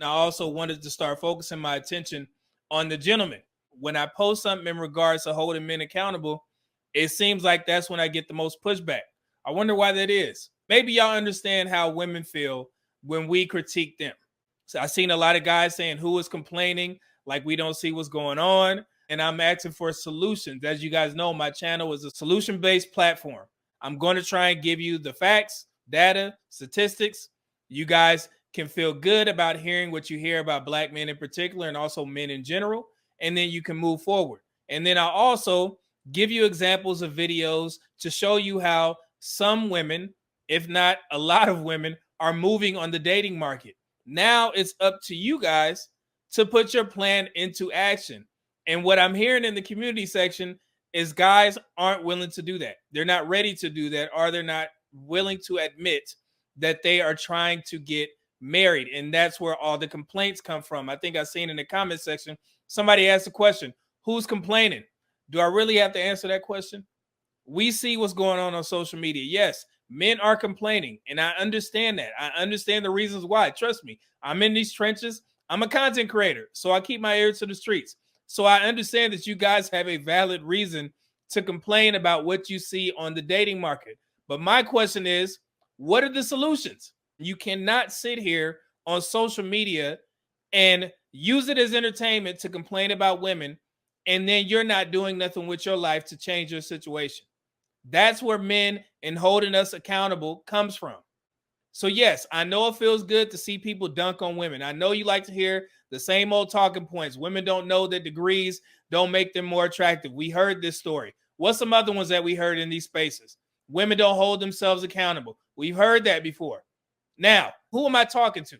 And I also wanted to start focusing my attention on the gentleman. When I post something in regards to holding men accountable, it seems like that's when I get the most pushback. I wonder why that is. Maybe y'all understand how women feel when we critique them. So I've seen a lot of guys saying who is complaining, like we don't see what's going on. And I'm asking for solutions. As you guys know, my channel is a solution-based platform. I'm going to try and give you the facts, data, statistics. You guys can feel good about hearing what you hear about black men in particular and also men in general. And then you can move forward. And then I'll also give you examples of videos to show you how some women, if not a lot of women, are moving on the dating market. Now it's up to you guys to put your plan into action. And what I'm hearing in the community section is guys aren't willing to do that. They're not ready to do that, or they're not willing to admit that they are trying to get married. And that's where all the complaints come from. I think I've seen in the comment section, somebody asked a question, who's complaining? Do I really have to answer that question? We see what's going on social media. Yes, men are complaining, and I understand that. I understand the reasons why. Trust me, I'm in these trenches. I'm a content creator, so I keep my ear to the streets. So I understand that you guys have a valid reason to complain about what you see on the dating market. But my question is, what are the solutions? You cannot sit here on social media and use it as entertainment to complain about women, and then you're not doing nothing with your life to change your situation. That's where men and holding us accountable comes from. So yes, I know it feels good to see people dunk on women. I know you like to hear the same old talking points. Women don't know that degrees don't make them more attractive. We heard this story. What's some other ones that we heard in these spaces? Women don't hold themselves accountable. We've heard that before. Now, who am I talking to?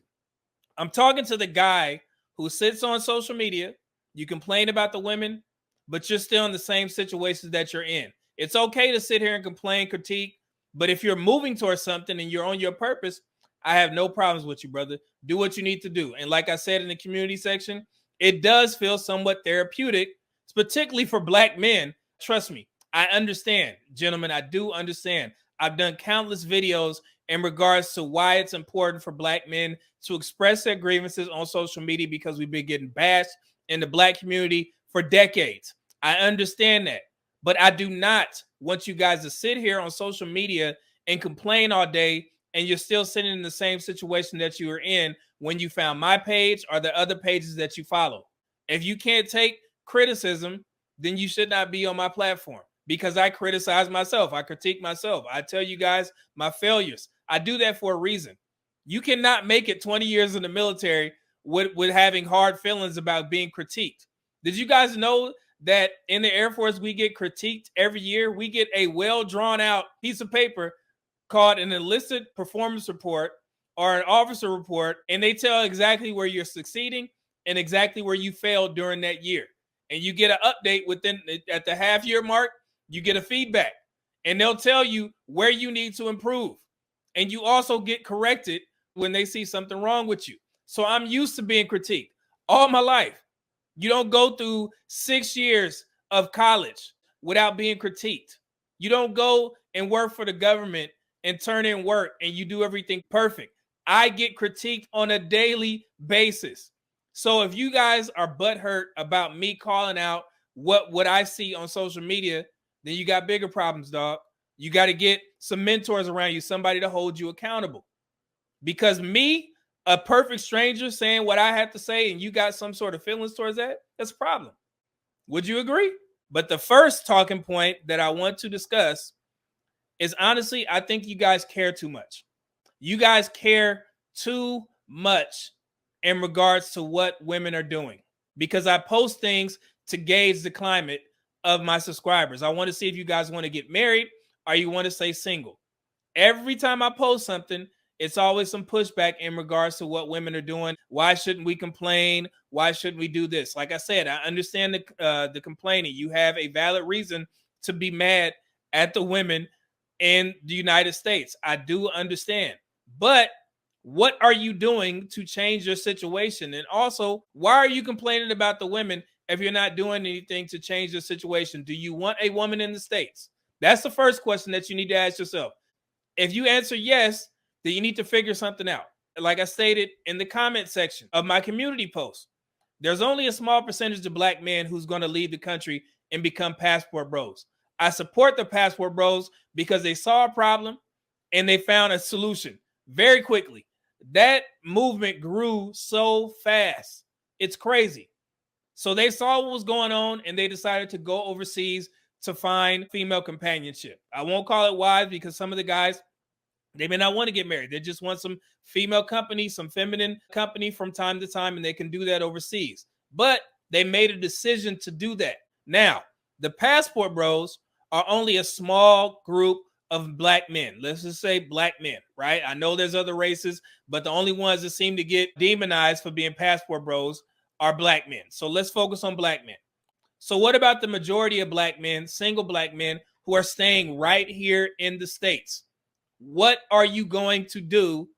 I'm talking to the guy who sits on social media. You complain about the women, but you're still in the same situations that you're in. It's okay to sit here and complain, critique, but if you're moving towards something and you're on your purpose, I have no problems with you, brother. Do what you need to do. And like I said in the community section, it does feel somewhat therapeutic, particularly for black men. Trust me, I understand, gentlemen. I do understand. I've done countless videos in regards to why it's important for black men to express their grievances on social media, because we've been getting bashed in the black community for decades. I understand that. But I do not want you guys to sit here on social media and complain all day, and you're still sitting in the same situation that you were in when you found my page or the other pages that you follow. If you can't take criticism, then you should not be on my platform, because I criticize myself. I critique myself. I tell you guys my failures. I do that for a reason. You cannot make it 20 years in the military with having hard feelings about being critiqued. Did you guys know that in the Air Force, we get critiqued every year? We get a well drawn out piece of paper called an enlisted performance report or an officer report, and they tell exactly where you're succeeding and exactly where you failed during that year. And you get an update at the half year mark, you get a feedback, and they'll tell you where you need to improve. And you also get corrected when they see something wrong with you. So I'm used to being critiqued all my life. You don't go through 6 years of college without being critiqued. You don't go and work for the government and turn in work and you do everything perfect. I get critiqued on a daily basis. So if you guys are butthurt about me calling out what I see on social media, then you got bigger problems, dog. You got to get some mentors around you, somebody to hold you accountable. Because me, a perfect stranger, saying what I have to say and you got some sort of feelings towards that, that's a problem. Would you agree? But the first talking point that I want to discuss is, honestly, I think you guys care too much. You guys care too much in regards to what women are doing, because I post things to gauge the climate of my subscribers. I want to see if you guys want to get married or you want to stay single. Every time I post something, it's always some pushback in regards to what women are doing. Why shouldn't we complain? Why shouldn't we do this? Like I said, I understand the complaining. You have a valid reason to be mad at the women in the United States. I do understand. But what are you doing to change your situation? And also, why are you complaining about the women if you're not doing anything to change your situation? Do you want a woman in the States? That's the first question that you need to ask yourself. If you answer yes, then you need to figure something out. like I stated in the comment section of my community post, there's only a small percentage of black men who's going to leave the country and become passport bros. I support the passport bros because they saw a problem and they found a solution very quickly. That movement grew so fast. It's crazy. So they saw what was going on and they decided to go overseas to find female companionship. I won't call it wives because some of the guys, they may not want to get married. They just want some female company, some feminine company from time to time, and they can do that overseas. But they made a decision to do that. Now, the passport bros are only a small group of black men. Let's just say black men, right? I know there's other races, but the only ones that seem to get demonized for being passport bros are black men. So let's focus on black men. So what about the majority of black men, single black men, who are staying right here in the States? What are you going to do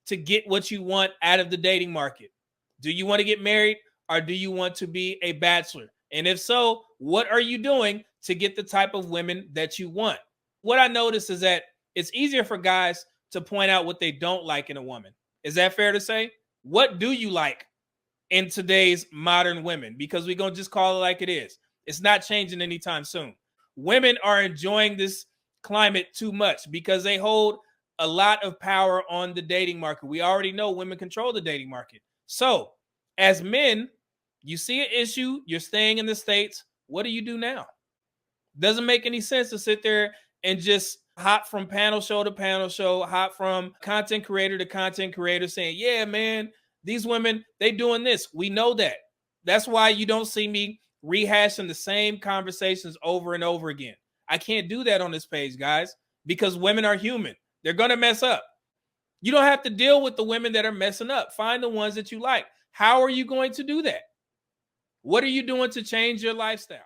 to get what you want out of the dating market? Do you want to get married or do you want to be a bachelor? And if so, what are you doing to get the type of women that you want? What I notice is that it's easier for guys to point out what they don't like in a woman. Is that fair to say? What do you like in today's modern women? Because we're going to just call it like it is. It's not changing anytime soon. Women are enjoying this climate too much because they hold a lot of power on the dating market. We already know women control the dating market. So as men, you see an issue, you're staying in the States. What do you do now? Doesn't make any sense to sit there and just hop from panel show to panel show, hop from content creator to content creator saying, yeah, man, these women, they doing this. We know that. That's why you don't see me rehashing the same conversations over and over again. I can't do that on this page, guys, because women are human. They're going to mess up. You don't have to deal with the women that are messing up. Find the ones that you like. How are you going to do that? What are you doing to change your lifestyle?